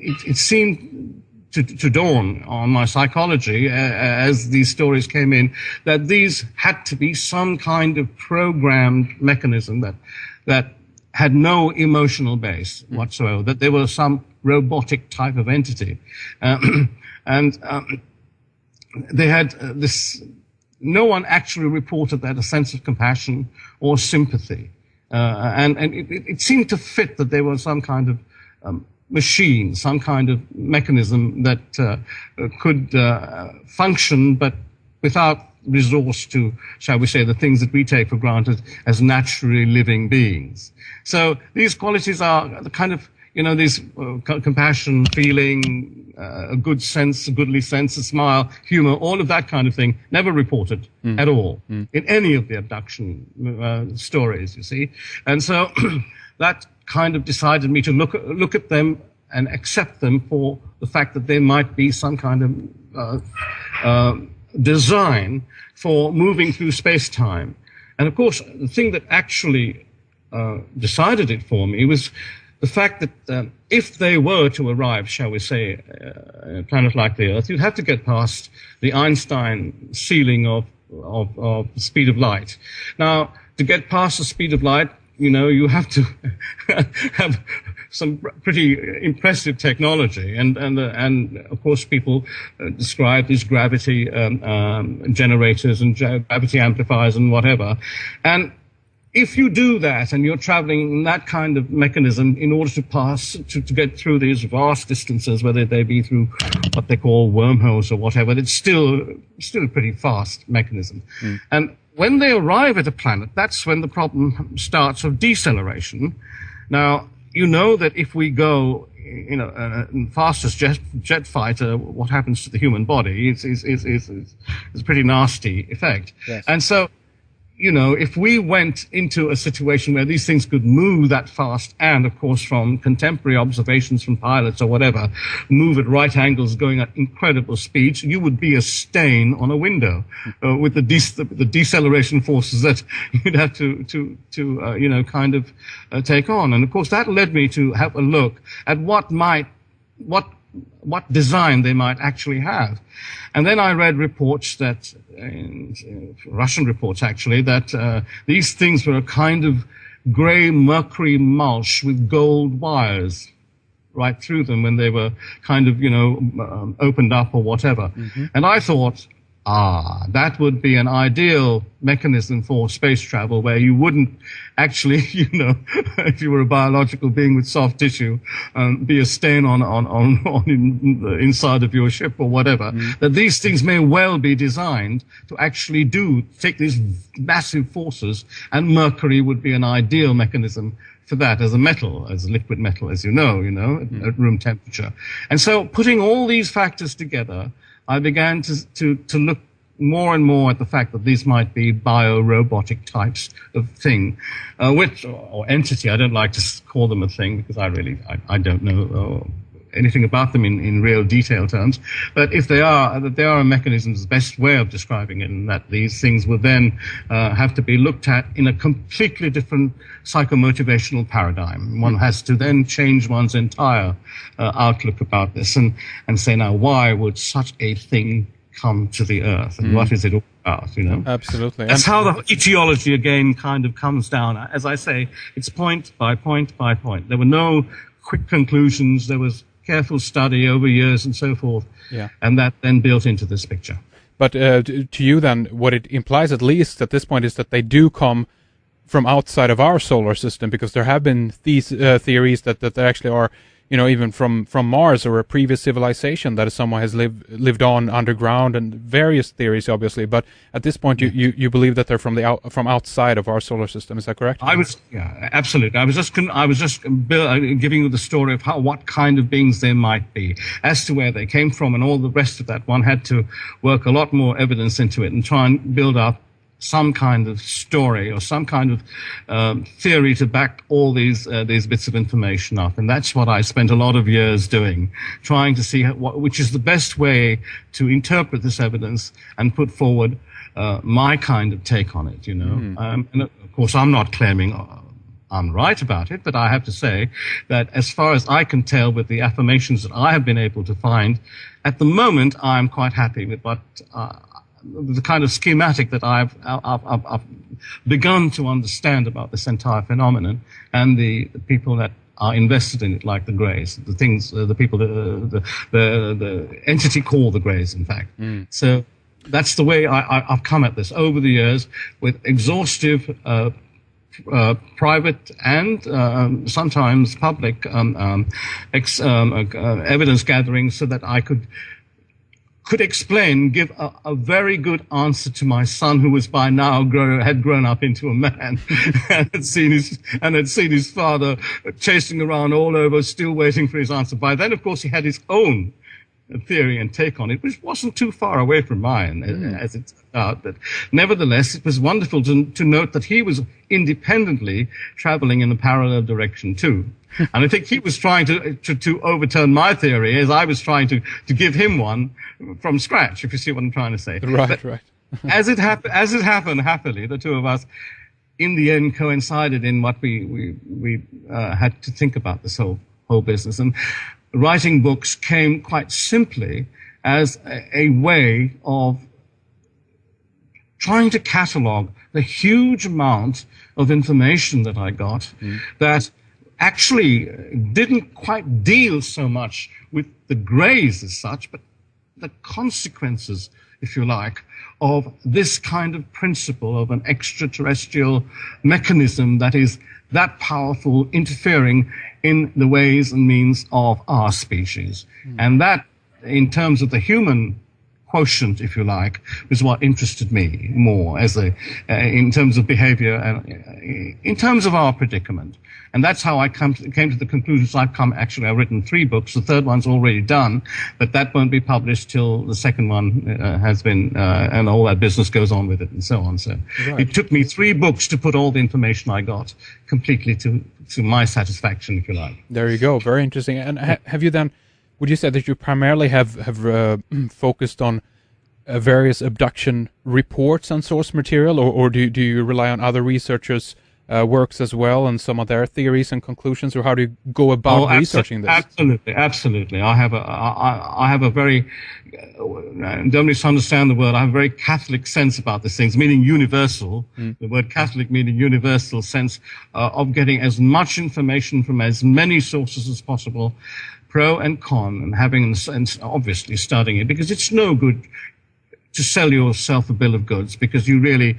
it seemed to dawn on my psychology as these stories came in that these had to be some kind of programmed mechanism that had no emotional base whatsoever, that they were some robotic type of entity. They had this, no one actually reported that a sense of compassion or sympathy. And it seemed to fit that there was some kind of machine, some kind of mechanism that could function, but without resource to, shall we say, the things that we take for granted as naturally living beings. So these qualities are the kind of, these compassion, feeling, a good sense, a goodly sense, a smile, humor, all of that kind of thing, never reported at all in any of the abduction stories, you see. And so that kind of decided me to look at them and accept them for the fact that they might be some kind of design for moving through space-time. And of course, the thing that actually decided it for me was the fact that if they were to arrive, shall we say, a planet like the Earth, you'd have to get past the Einstein ceiling of the speed of light. Now, to get past the speed of light, you have to have some pretty impressive technology, and of course people describe these gravity generators and gravity amplifiers and whatever. And if you do that and you're traveling in that kind of mechanism in order to pass, to get through these vast distances, whether they be through what they call wormholes or whatever, it's still a pretty fast mechanism. And when they arrive at a planet, that's when the problem starts of deceleration. Now, you know that if we go, fastest jet fighter, what happens to the human body is a pretty nasty effect. Yes. And so, if we went into a situation where these things could move that fast, and of course from contemporary observations from pilots or whatever, move at right angles going at incredible speeds, you would be a stain on a window with the deceleration forces that you'd have to take on. And of course that led me to have a look at what design they might actually have. And then I read reports that, Russian reports actually, that these things were a kind of grey mercury mulch with gold wires right through them when they were kind of, opened up or whatever. And I thought, that would be an ideal mechanism for space travel where you wouldn't actually, if you were a biological being with soft tissue, be a stain on the inside of your ship or whatever. That these things may well be designed to actually take these massive forces, and mercury would be an ideal mechanism for that as a metal, as a liquid metal, as you know, at room temperature. And so putting all these factors together, I began to look more and more at the fact that these might be bio-robotic types of thing, or entity. I don't like to call them a thing because I don't know anything about them in real detail terms. But if they are, that they are a mechanism is the best way of describing it, and that these things will then have to be looked at in a completely different psychomotivational paradigm. One has to then change one's entire outlook about this and say, now, why would such a thing come to the Earth, and what is it all about, Absolutely. That's how the etiology again kind of comes down. As I say, it's point by point by point. There were no quick conclusions. There was careful study over years and so forth. Yeah. And that then built into this picture. But to you then, what it implies at least at this point is that they do come from outside of our solar system, because there have been these theories that there actually are, even from Mars or a previous civilization that someone has lived on underground, and various theories, obviously. But at this point, you believe that they're from outside of our solar system. Is that correct? Absolutely. I was just giving you the story of what kind of beings they might be, as to where they came from, and all the rest of that. One had to work a lot more evidence into it and try and build up some kind of story or some kind of theory to back all these bits of information up. And that's what I spent a lot of years doing, trying to see which is the best way to interpret this evidence and put forward my kind of take on it, And of course, I'm not claiming I'm right about it, but I have to say that as far as I can tell with the affirmations that I have been able to find, at the moment I'm quite happy with what the kind of schematic that I've begun to understand about this entire phenomenon and the people that are invested in it, like the Greys, the things, the people, the entity called the Greys, in fact. So that's the way I've come at this over the years with exhaustive private and sometimes public evidence gathering, so that I could explain, give a very good answer to my son, who was by now had grown up into a man and had seen his father chasing around all over, still waiting for his answer. By then, of course, he had his own theory and take on it, which wasn't too far away from mine, as it turned out. But nevertheless, it was wonderful to note that he was independently traveling in a parallel direction too. And I think he was trying to overturn my theory, as I was trying to give him one from scratch, if you see what I'm trying to say. Right. As it happened, happily, the two of us in the end coincided in what we had to think about this whole business. And writing books came quite simply as a way of trying to catalog the huge amount of information that I got that actually didn't quite deal so much with the Greys as such, but the consequences, if you like, of this kind of principle of an extraterrestrial mechanism that is that powerful, interfering in the ways and means of our species. And that, in terms of the human quotient, if you like, was what interested me more as in terms of behavior and in terms of our predicament. And that's how I came to the conclusions I've come. Actually, I've written 3 books. The third one's already done, but that won't be published till the second one has been, and all that business goes on with it and so on. So It took me 3 books to put all the information I got completely to my satisfaction, if you like. There you go. Very interesting. And have you then, would you say that you primarily have focused on various abduction reports and source material, or do you rely on other researchers' works as well, and some of their theories and conclusions, or how do you go about researching this? Absolutely. I have a very, don't misunderstand the word, I have a very Catholic sense about these things, meaning universal. The word Catholic meaning universal sense of getting as much information from as many sources as possible, pro and con, and having, and obviously studying it, because it's no good to sell yourself a bill of goods, because you really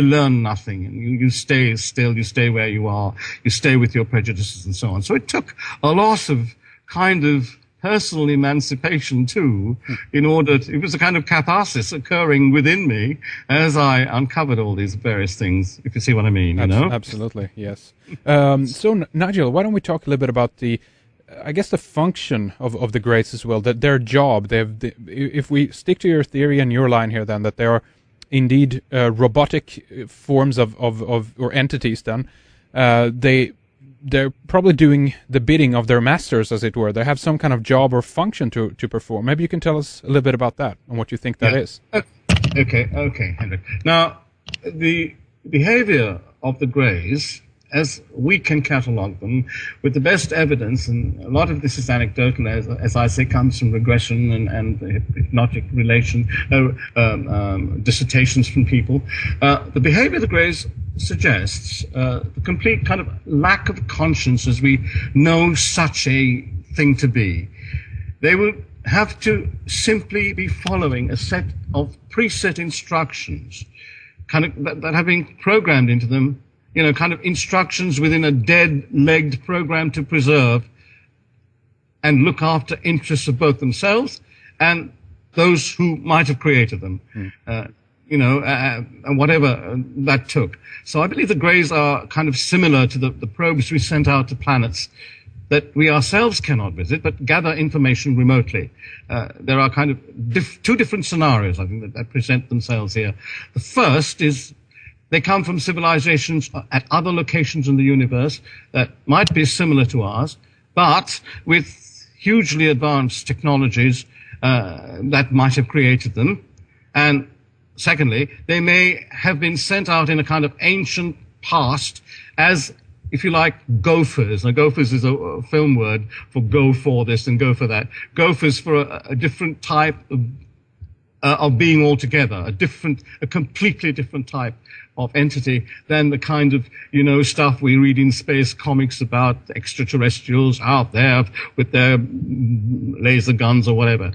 learn nothing, and you stay still, you stay where you are, you stay with your prejudices and so on. So it took a lot of kind of personal emancipation too, it was a kind of catharsis occurring within me as I uncovered all these various things, if you see what I mean, you know? Absolutely, yes. So Nigel, why don't we talk a little bit about the function of the Greys as well, that their job, if we stick to your theory and your line here, then that they are indeed robotic forms of or entities, then they're probably doing the bidding of their masters, as it were. They have some kind of job or function to perform. Maybe you can tell us a little bit about that and what you think that is. Okay, Henrik. Now, the behavior of the Greys, as we can catalogue them with the best evidence, and a lot of this is anecdotal, as I say, comes from regression and hypnotic relation, dissertations from people. The behavior of the Greys suggests the complete kind of lack of conscience as we know such a thing to be. They will have to simply be following a set of preset instructions, kind of that have been programmed into them, kind of instructions within a dead-legged program to preserve and look after interests of both themselves and those who might have created them, and whatever that took. So I believe the Greys are kind of similar to the probes we sent out to planets that we ourselves cannot visit, but gather information remotely. There are kind of 2 different scenarios, I think, that present themselves here. The first is they come from civilizations at other locations in the universe that might be similar to ours, but with hugely advanced technologies that might have created them. And secondly, they may have been sent out in a kind of ancient past as, if you like, gophers. Now, gophers is a film word for go for this and go for that. Gophers for a different type of being altogether, a completely different type of entity than the kind of, stuff we read in space comics about extraterrestrials out there with their laser guns or whatever.